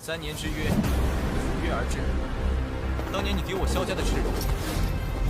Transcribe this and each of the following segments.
3年之约，如约而至。当年你给我萧家的耻辱。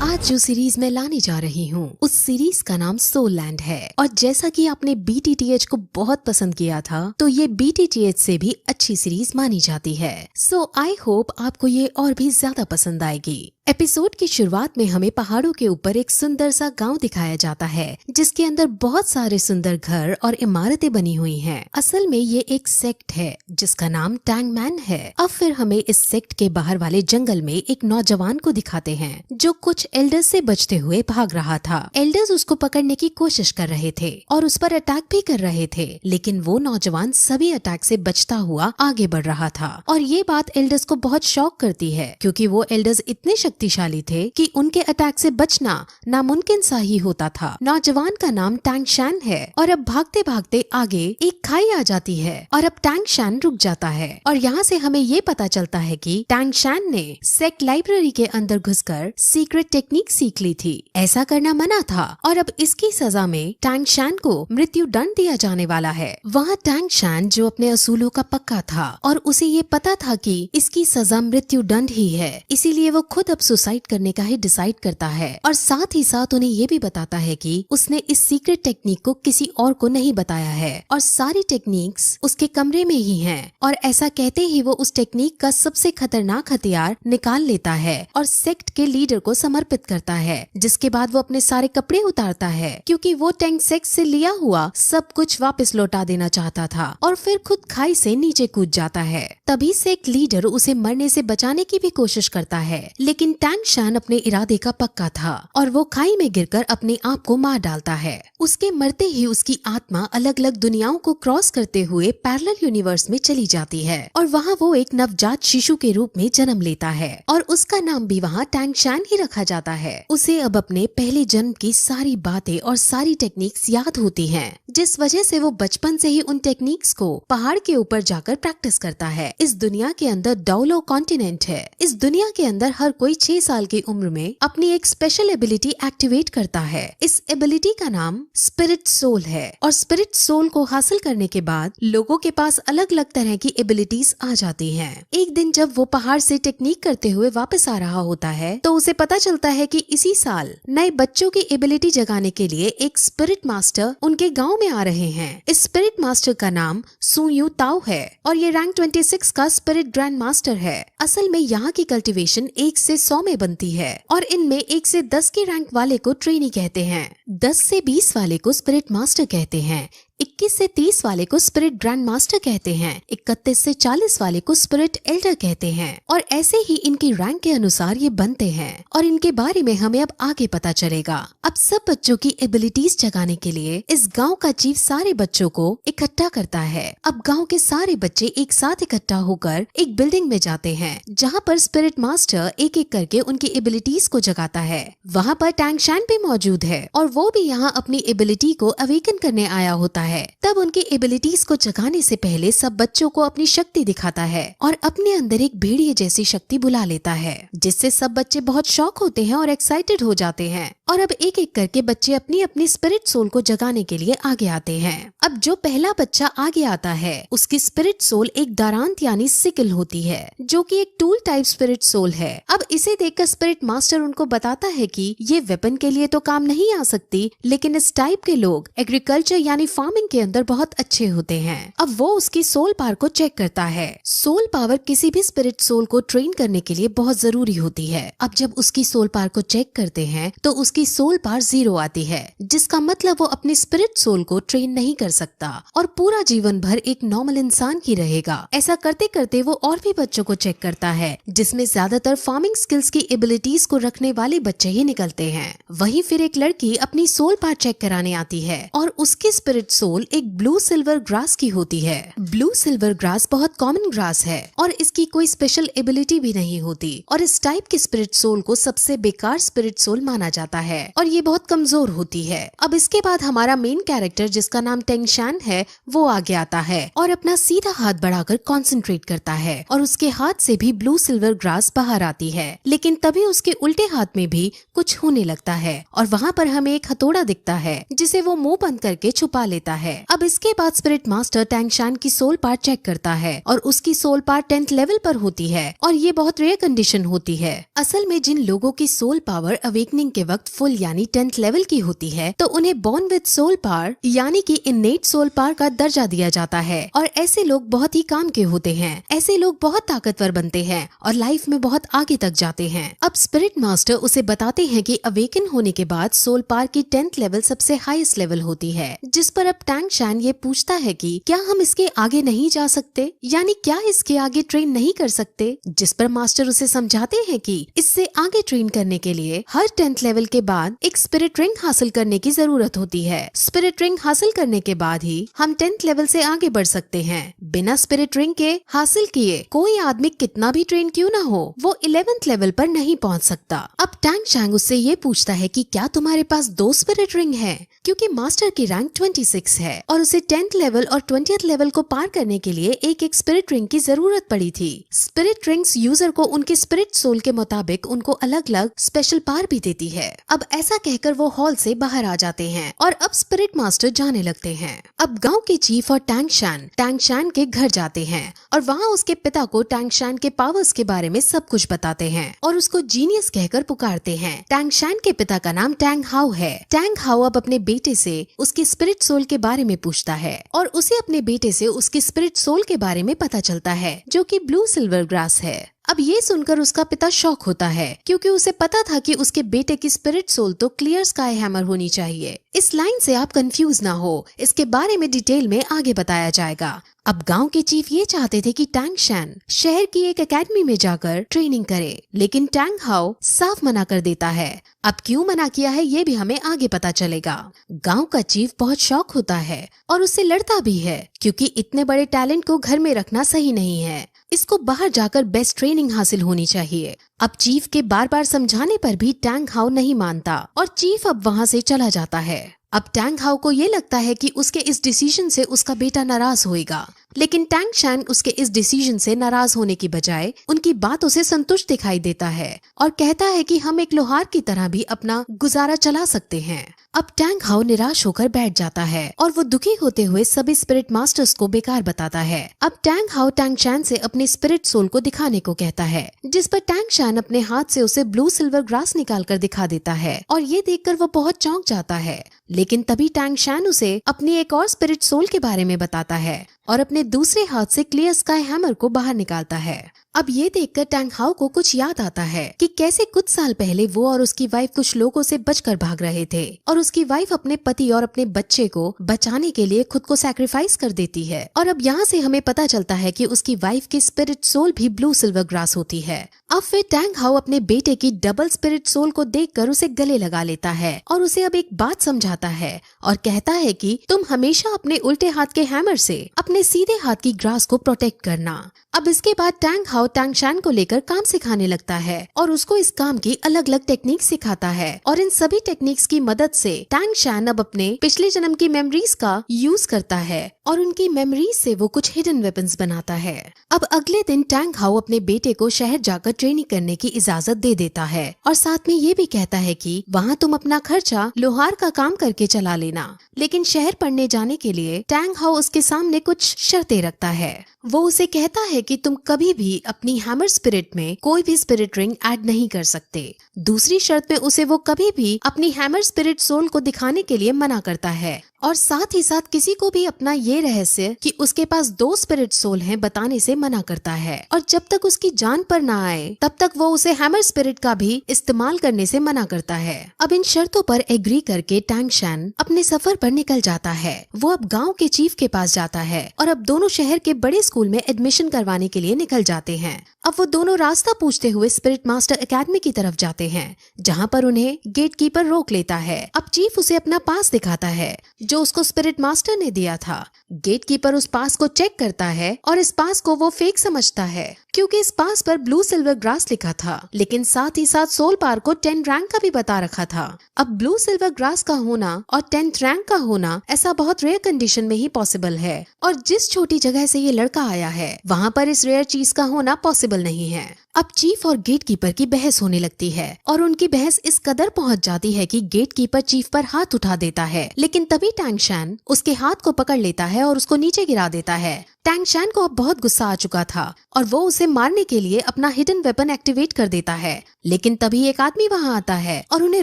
आज जो सीरीज मैं लाने जा रही हूँ उस सीरीज का नाम सोल लैंड है और जैसा कि आपने BTTH को बहुत पसंद किया था तो ये BTTH से भी अच्छी सीरीज मानी जाती है। सो आई होप आपको ये और भी ज्यादा पसंद आएगी। एपिसोड की शुरुआत में हमें पहाड़ों के ऊपर एक सुंदर सा गांव दिखाया जाता है जिसके अंदर बहुत सारे सुंदर घर और इमारतें बनी हुई हैं। असल में ये एक सेक्ट है जिसका नाम टैंगमैन है। अब फिर हमें इस सेक्ट के बाहर वाले जंगल में एक नौजवान को दिखाते हैं जो कुछ एल्डर्स से बचते हुए भाग रहा था। एल्डर्स उसको पकड़ने की कोशिश कर रहे थे और उस पर अटैक भी कर रहे थे, लेकिन वो नौजवान सभी अटैक से बचता हुआ आगे बढ़ रहा था। और ये बात एल्डर्स को बहुत शॉक करती है क्योंकि वो एल्डर्स इतने शक्तिशाली थे कि उनके अटैक से बचना नामुमकिन सा ही होता था। नौजवान का नाम टैंग शैन है और अब भागते भागते आगे एक खाई आ जाती है और अब टैंग शैन रुक जाता है और यहाँ से हमें ये पता चलता है कि टैंग शैन ने सेक्ट लाइब्रेरी के अंदर घुसकर सीक्रेट टेक्निक सीख ली थी। ऐसा करना मना था और अब इसकी सजा में टैंग शैन को मृत्यु दंड दिया जाने वाला है। वहाँ टैंग शैन जो अपने असूलों का पक्का था और उसे ये पता था कि इसकी सजा मृत्यु दंड ही है, इसीलिए वो खुद अब सुसाइड करने का ही डिसाइड करता है और साथ ही साथ उन्हें ये भी बताता है कि उसने इस सीक्रेट टेक्निक को किसी और को नहीं बताया है और सारी टेक्निक्स उसके कमरे में ही हैं। और ऐसा कहते ही वो उस टेक्निक का सबसे खतरनाक हथियार निकाल लेता है और सेक्ट के लीडर को समर्पित करता है, जिसके बाद वो अपने सारे कपड़े उतारता है क्योंकि वो टैंग सेक्ट से लिया हुआ सब कुछ वापस लौटा देना चाहता था और फिर खुद खाई से नीचे कूद जाता है। तभी सेक्ट लीडर उसे मरने से बचाने की भी कोशिश करता है, लेकिन टैंग शैन अपने इरादे का पक्का था और वो खाई में गिरकर अपने आप को मार डालता है। उसके मरते ही उसकी आत्मा अलग अलग दुनियाओं को क्रॉस करते हुए पैरेलल यूनिवर्स में चली जाती है और वहाँ वो एक नवजात शिशु के रूप में जन्म लेता है और उसका नाम भी वहाँ टैंग शैन ही रखा जाता है। उसे अब अपने पहले जन्म की सारी बातें और सारी टेक्निक्स याद होती हैं, जिस वजह से वो बचपन से ही उन टेक्निक्स को पहाड़ के ऊपर जाकर प्रैक्टिस करता है। इस दुनिया के अंदर डौलो कॉन्टिनेंट है। इस दुनिया के अंदर हर कोई 6 साल की उम्र में अपनी एक स्पेशल एबिलिटी एक्टिवेट करता है। इस एबिलिटी का नाम स्पिरिट सोल है और स्पिरिट सोल को हासिल करने के बाद लोगों के पास अलग अलग तरह की एबिलिटीज आ जाती हैं। एक दिन जब वो पहाड़ से टेक्निक करते हुए वापस आ रहा होता है तो उसे पता चलता है कि इसी साल नए बच्चों की एबिलिटी जगाने के लिए एक स्पिरिट मास्टर उनके गांव में आ रहे हैं। इस स्पिरिट मास्टर का नाम सुयू ताओ है और ये रैंक 26 का स्पिरिट ग्रैंड मास्टर है। असल में यहाँ की कल्टीवेशन 1 से 100 में बनती है और इनमें 1 से 10 के रैंक वाले को ट्रेनी कहते हैं, 10 से 20 वाले को स्पिरिट मास्टर कहते हैं, 21 से 30 वाले को स्पिरिट ग्रैंड मास्टर कहते हैं, 31 से 40 वाले को स्पिरिट एल्डर कहते हैं और ऐसे ही इनकी रैंक के अनुसार ये बनते हैं और इनके बारे में हमें अब आगे पता चलेगा। अब सब बच्चों की एबिलिटीज जगाने के लिए इस गांव का चीफ सारे बच्चों को इकट्ठा करता है। अब गांव के सारे बच्चे एक साथ इकट्ठा होकर एक बिल्डिंग में जाते हैं जहाँ पर स्पिरिट मास्टर एक एक करके उनकी एबिलिटीज को जगाता है। वहाँ पर टैंग शैन भी मौजूद है और वो भी यहाँ अपनी एबिलिटी को अवेकन करने आया होता है। तब उनकी एबिलिटीज को जगाने से पहले सब बच्चों को अपनी शक्ति दिखाता है और अपने अंदर एक भेड़िए जैसी शक्ति बुला लेता है, जिससे सब बच्चे बहुत शॉक होते हैं और एक्साइटेड हो जाते हैं। और अब एक एक करके बच्चे अपनी अपनी स्पिरिट सोल को जगाने के लिए आगे आते हैं। अब जो पहला बच्चा आगे आता है उसकी स्पिरिट सोल एक दारांत यानी सिकल होती है जो कि एक टूल टाइप स्पिरिट सोल है। अब इसे देखकर स्पिरिट मास्टर उनको बताता है कि ये वेपन के लिए तो काम नहीं आ सकती, लेकिन इस टाइप के लोग एग्रीकल्चर यानी फार्मिंग के अंदर बहुत अच्छे होते हैं। अब वो उसकी सोल पावर को चेक करता है। सोल पावर किसी भी स्पिरिट सोल को ट्रेन करने के लिए बहुत जरूरी होती है। अब जब उसकी सोल पावर को चेक करते हैं तो उसकी सोल पावर 0 आती है, जिसका मतलब वो अपनी स्पिरिट सोल को ट्रेन नहीं कर सकता और पूरा जीवन भर एक नॉर्मल इंसान ही रहेगा। ऐसा करते करते वो और भी बच्चों को चेक करता है जिसमें ज्यादातर फार्मिंग स्किल्स की एबिलिटीज को रखने वाले बच्चे ही निकलते हैं। वहीं फिर एक लड़की अपनी सोल पावर चेक कराने आती है और उसकी स्पिरिट सोल एक ब्लू सिल्वर ग्रास की होती है। ब्लू सिल्वर ग्रास बहुत कॉमन ग्रास है और इसकी कोई स्पेशल एबिलिटी भी नहीं होती और इस टाइप की स्पिरिट सोल को सबसे बेकार स्पिरिट सोल माना जाता है और ये बहुत कमजोर होती है। अब इसके बाद हमारा मेन कैरेक्टर जिसका नाम टैंग शैन है वो आगे आता है और अपना सीधा हाथ बढ़ाकर कंसंट्रेट करता है और उसके हाथ से भी ब्लू सिल्वर ग्रास बाहर आती है, लेकिन तभी उसके उल्टे हाथ में भी कुछ होने लगता है और वहाँ पर हमें एक हथौड़ा दिखता है जिसे वो मुंह बंद करके छुपा लेता देता है। अब इसके बाद स्पिरिट मास्टर टैंगशान की सोल पार्ट चेक करता है और उसकी सोल पार्ट 10th लेवल पर होती है और ये बहुत रेयर कंडीशन होती है। असल में जिन लोगों की सोल पावर अवेकनिंग के वक्त फुल यानी 10th लेवल की होती है तो उन्हें बॉर्न विद सोल पावर यानी कि इनेट सोल पावर का दर्जा दिया जाता है और ऐसे लोग बहुत ही काम के होते हैं। ऐसे लोग बहुत ताकतवर बनते हैं और लाइफ में बहुत आगे तक जाते हैं। अब स्पिरिट मास्टर उसे बताते हैं कि अवेकन होने के बाद सोल पावर की 10th लेवल सबसे हाईएस्ट लेवल होती है, जिस पर अब टैंगशान ये पूछता है कि क्या हम इसके आगे नहीं जा सकते, यानी क्या इसके आगे ट्रेन नहीं कर सकते, जिस पर मास्टर उसे समझाते हैं कि इससे आगे ट्रेन करने के लिए हर 10th लेवल के बाद एक स्पिरिट रिंग हासिल करने की जरूरत होती है। स्पिरिट रिंग हासिल करने के बाद ही हम 10th लेवल से आगे बढ़ सकते हैं। बिना स्पिरिट रिंग के हासिल किए कोई आदमी कितना भी ट्रेन क्यों न हो वो 11th लेवल पर नहीं पहुंच सकता। अब टैंगशान उससे ये पूछता है कि क्या तुम्हारे पास 2 स्पिरिट रिंग है, क्योंकि मास्टर की रैंक 26 है और उसे 10th लेवल और 20th लेवल को पार करने के लिए एक स्पिरिट रिंग की जरूरत पड़ी थी। स्पिरिट रिंग्स यूजर को उनके स्पिरिट सोल के मुताबिक उनको अलग अलग स्पेशल पावर भी देती है। अब ऐसा कहकर वो हॉल से बाहर आ जाते हैं और अब स्पिरिट मास्टर जाने लगते हैं। अब गांव के चीफ और टैंगशान के घर जाते हैं और वहाँ उसके पिता को टैंगशान के पावर्स के बारे में सब कुछ बताते हैं और उसको जीनियस कहकर पुकारते हैं। टैंगशान के पिता का नाम टैंग हाउ है। टैंग हाउ अब अपने बेटे से उसके स्पिरिट सोल के बारे में पूछता है और उसे अपने बेटे से उसके स्पिरिट सोल के बारे में पता चलता है, जो कि ब्लू सिल्वर ग्रास है। अब ये सुनकर उसका पिता शॉक होता है क्योंकि उसे पता था कि उसके बेटे की स्पिरिट सोल तो क्लियर स्काई हैमर होनी चाहिए। इस लाइन से आप कंफ्यूज ना हो, इसके बारे में डिटेल में आगे बताया जाएगा। अब गांव के चीफ ये चाहते थे कि टैंगशान शहर की एक एकेडमी में जाकर ट्रेनिंग करे, लेकिन टैंग हाउ साफ मना कर देता है। अब क्यों मना किया है ये भी हमें आगे पता चलेगा। गांव का चीफ बहुत शॉक होता है और उससे लड़ता भी है क्योंकि इतने बड़े टैलेंट को घर में रखना सही नहीं है, इसको बाहर जाकर बेस्ट ट्रेनिंग हासिल होनी चाहिए। अब चीफ के बार बार समझाने पर भी टैंग हाउ नहीं मानता और चीफ अब वहाँ से चला जाता है। अब टैंग हाउ को ये लगता है कि उसके इस डिसीजन से उसका बेटा नाराज होएगा, लेकिन टैंगशान उसके इस डिसीजन से नाराज होने की बजाय उनकी बातों से संतुष्ट दिखाई देता है और कहता है कि हम एक लोहार की तरह भी अपना गुजारा चला सकते हैं। अब टैंग हाउ निराश होकर बैठ जाता है और वो दुखी होते हुए सभी स्पिरिट मास्टर्स को बेकार बताता है। अब टैंग हाउ टैंगशान से अपने स्पिरिट सोल को दिखाने को कहता है, जिस पर टैंगशान अपने हाथ से उसे ब्लू सिल्वर ग्रास निकाल कर दिखा देता है और ये देखकर वो बहुत चौंक जाता है। लेकिन तभी टैंगशान उसे अपनी एक और स्पिरिट सोल के बारे में बताता है और अपने दूसरे हाथ से क्लियर स्काई हैमर को बाहर निकालता है। अब ये देखकर टैंग हाउ को कुछ याद आता है कि कैसे कुछ साल पहले वो और उसकी वाइफ कुछ लोगों से बचकर भाग रहे थे और उसकी वाइफ अपने पति और अपने बच्चे को बचाने के लिए खुद को सैक्रिफाइस कर देती है। और अब यहाँ से हमें पता चलता है कि उसकी वाइफ की स्पिरिट सोल भी ब्लू सिल्वर ग्रास होती है। अब फिर टैंग हाउ अपने बेटे की डबल स्पिरिट सोल को देखकर उसे गले लगा लेता है और उसे अब एक बात समझाता है और कहता है कि तुम हमेशा अपने उल्टे हाथ के हैमर से अपने सीधे हाथ की ग्रास को प्रोटेक्ट करना। अब इसके बाद टैंग हाउ टैंगशान को लेकर काम सिखाने लगता है और उसको इस काम की अलग अलग टेक्निक सिखाता है और इन सभी टेक्निक्स की मदद से टैंगशान अब अपने पिछले जन्म की मेमोरीज का यूज करता है और उनकी मेमोरीज से वो कुछ हिडन वेपन्स बनाता है। अब अगले दिन टैंग हाउ अपने बेटे को शहर जाकर ट्रेनिंग करने की इजाजत दे देता है और साथ में ये भी कहता है कि वहाँ तुम अपना खर्चा लोहार का काम करके चला लेना। लेकिन शहर पढ़ने जाने के लिए टैंग हाउ उसके सामने कुछ शर्तें रखता है। वो उसे कहता है कि तुम कभी भी अपनी हैमर स्पिरिट में कोई भी स्पिरिट रिंग ऐड नहीं कर सकते। दूसरी शर्त में उसे वो कभी भी अपनी हैमर स्पिरिट सोल को दिखाने के लिए मना करता है और साथ ही साथ किसी को भी अपना ये रहस्य कि उसके पास 2 स्पिरिट सोल हैं बताने से मना करता है और जब तक उसकी जान पर ना आए तब तक वो उसे हैमर स्पिरिट का भी इस्तेमाल करने से मना करता है। अब इन शर्तों पर एग्री करके टैंगशान अपने सफर पर निकल जाता है। वो अब गांव के चीफ के पास जाता है और अब दोनों शहर के बड़े स्कूल में एडमिशन करवाने के लिए निकल जाते हैं। अब वो दोनों रास्ता पूछते हुए स्पिरिट मास्टर एकेडमी की तरफ जाते हैं, जहाँ पर उन्हें गेट कीपर रोक लेता है। अब चीफ उसे अपना पास दिखाता है जो उसको स्पिरिट मास्टर ने दिया था। गेट कीपर उस पास को चेक करता है और इस पास को वो फेक समझता है क्योंकि इस पास पर ब्लू सिल्वर ग्रास लिखा था, लेकिन साथ ही साथ सोल पार को 10 रैंक का भी बता रखा था। अब ब्लू सिल्वर ग्रास का होना और 10th रैंक का होना ऐसा बहुत रेयर कंडीशन में ही पॉसिबल है और जिस छोटी जगह से ये लड़का आया है वहाँ पर इस रेयर चीज का होना पॉसिबल नहीं है। अब चीफ और गेट कीपर की बहस होने लगती है और उनकी बहस इस कदर पहुंच जाती है कि गेट कीपर चीफ पर हाथ उठा देता है, लेकिन तभी टैंग शैन उसके हाथ को पकड़ लेता है और उसको नीचे गिरा देता है। टैंग शैन को अब बहुत गुस्सा आ चुका था और वो उसे मारने के लिए अपना हिडन वेपन एक्टिवेट कर देता है, लेकिन तभी एक आदमी वहाँ आता है और उन्हें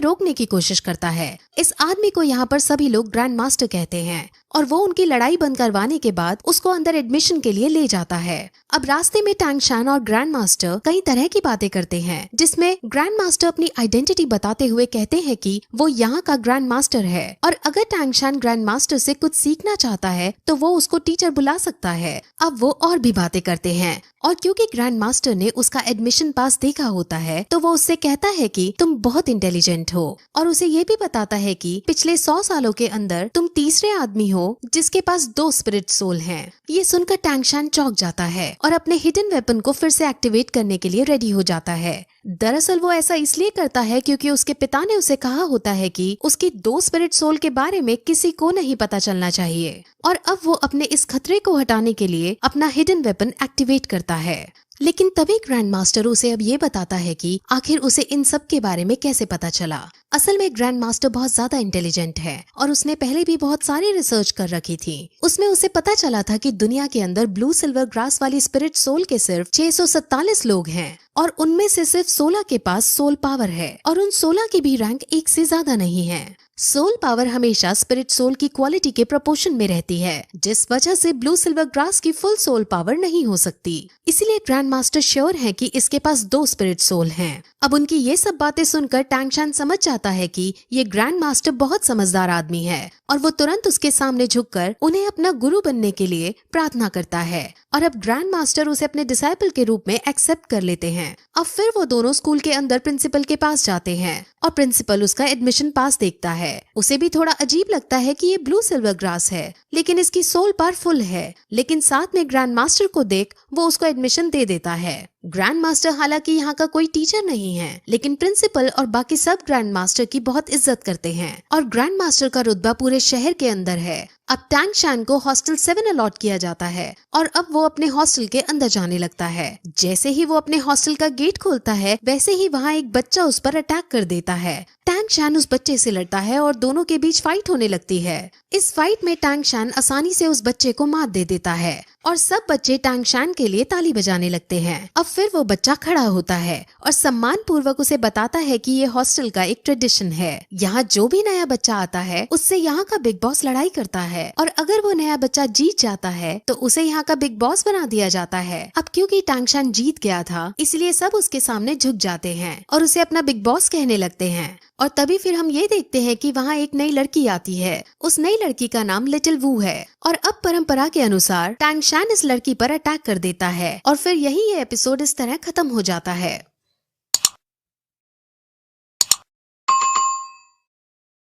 रोकने की कोशिश करता है। इस आदमी को यहाँ पर सभी लोग ग्रैंड मास्टर कहते हैं और वो उनकी लड़ाई बंद करवाने के बाद उसको अंदर एडमिशन के लिए ले जाता है। अब रास्ते में टैंग शैन और ग्रैंड मास्टर कई तरह की बातें करते हैं, जिसमें ग्रैंड मास्टर अपनी आइडेंटिटी बताते हुए कहते हैं कि वो यहाँ का ग्रैंड मास्टर है और अगर टैंग शैन ग्रैंड मास्टर से कुछ सीखना चाहता है तो वो उसको टीचर बुला सकता है। अब वो और भी बातें करते हैं और क्योंकि ग्रैंड मास्टर ने उसका एडमिशन पास देखा होता है तो वो उससे कहता है कि तुम बहुत इंटेलिजेंट हो और उसे ये भी बताता है कि पिछले 100 सालों के अंदर तुम तीसरे आदमी हो जिसके पास 2 स्पिरिट सोल हैं। ये सुनकर टैंग शैन चौंक जाता है और अपने हिडन वेपन को फिर से एक्टिवेट करने के लिए रेडी हो जाता है। दरअसल वो ऐसा इसलिए करता है क्योंकि उसके पिता ने उसे कहा होता है कि उसकी 2 स्पिरिट सोल के बारे में किसी को नहीं पता चलना चाहिए और अब वो अपने इस खतरे को हटाने के लिए अपना हिडन वेपन एक्टिवेट करता है। लेकिन तभी ग्रैंड मास्टर उसे अब ये बताता है कि आखिर उसे इन सब के बारे में कैसे पता चला। असल में ग्रैंड मास्टर बहुत ज्यादा इंटेलिजेंट है और उसने पहले भी बहुत सारी रिसर्च कर रखी थी। उसमें उसे पता चला था कि दुनिया के अंदर ब्लू सिल्वर ग्रास वाली स्पिरिट सोल के सिर्फ 647 लोग हैं और उनमें से सिर्फ 16 के पास सोल पावर है और उन 16 की भी रैंक 1 से ज्यादा नहीं है। सोल पावर हमेशा स्पिरिट सोल की क्वालिटी के प्रोपोर्शन में रहती है, जिस वजह से ब्लू सिल्वर ग्रास की फुल सोल पावर नहीं हो सकती। इसीलिए ग्रैंड मास्टर श्योर है कि इसके पास 2 स्पिरिट सोल हैं। अब उनकी ये सब बातें सुनकर टैंग शैन समझ जाता है कि ये ग्रैंड मास्टर बहुत समझदार आदमी है और वो तुरंत उसके सामने झुककर उन्हें अपना गुरु बनने के लिए प्रार्थना करता है और अब ग्रैंड मास्टर उसे अपने डिसाइपल के रूप में एक्सेप्ट कर लेते हैं। अब फिर वो दोनों स्कूल के अंदर प्रिंसिपल के पास जाते हैं और प्रिंसिपल उसका एडमिशन पास देखता है। उसे भी थोड़ा अजीब लगता है कि ये ब्लू सिल्वर ग्रास है लेकिन इसकी सोल पावर फुल है, लेकिन साथ में ग्रैंड मास्टर को देख वो उसको एडमिशन दे देता है। ग्रैंड मास्टर हालांकि यहाँ का कोई टीचर नहीं है, लेकिन प्रिंसिपल और बाकी सब ग्रैंड मास्टर की बहुत इज्जत करते हैं और ग्रैंड मास्टर का रुतबा पूरे शहर के अंदर है। अब टैंग शैन को हॉस्टल 7 अलॉट किया जाता है और अब वो अपने हॉस्टल के अंदर जाने लगता है। जैसे ही वो अपने हॉस्टल का गेट खोलता है वैसे ही वहाँ एक बच्चा उस पर अटैक कर देता है। टैंग शैन उस बच्चे से लड़ता है और दोनों के बीच फाइट होने लगती है। इस फाइट में टैंग शैन आसानी से उस बच्चे को मार दे देता है और सब बच्चे टैंग शैन के लिए ताली बजाने लगते हैं। अब फिर वो बच्चा खड़ा होता है और सम्मान पूर्वक उसे बताता है कि ये हॉस्टल का एक ट्रेडिशन है। यहाँ जो भी नया बच्चा आता है उससे यहाँ का बिग बॉस लड़ाई करता है और अगर वो नया बच्चा जीत जाता है तो उसे यहाँ का बिग बॉस बना दिया जाता है। अब क्योंकि टैंग शैन जीत गया था इसलिए सब उसके सामने झुक जाते हैं और उसे अपना बिग बॉस कहने लगते हैं। और तभी फिर हम ये देखते हैं कि वहाँ एक नई लड़की आती है। उस नई लड़की का नाम लिटिल वू है और अब परंपरा के अनुसार टैंग शैन इस लड़की पर अटैक कर देता है और फिर यही ये एपिसोड इस तरह खत्म हो जाता है।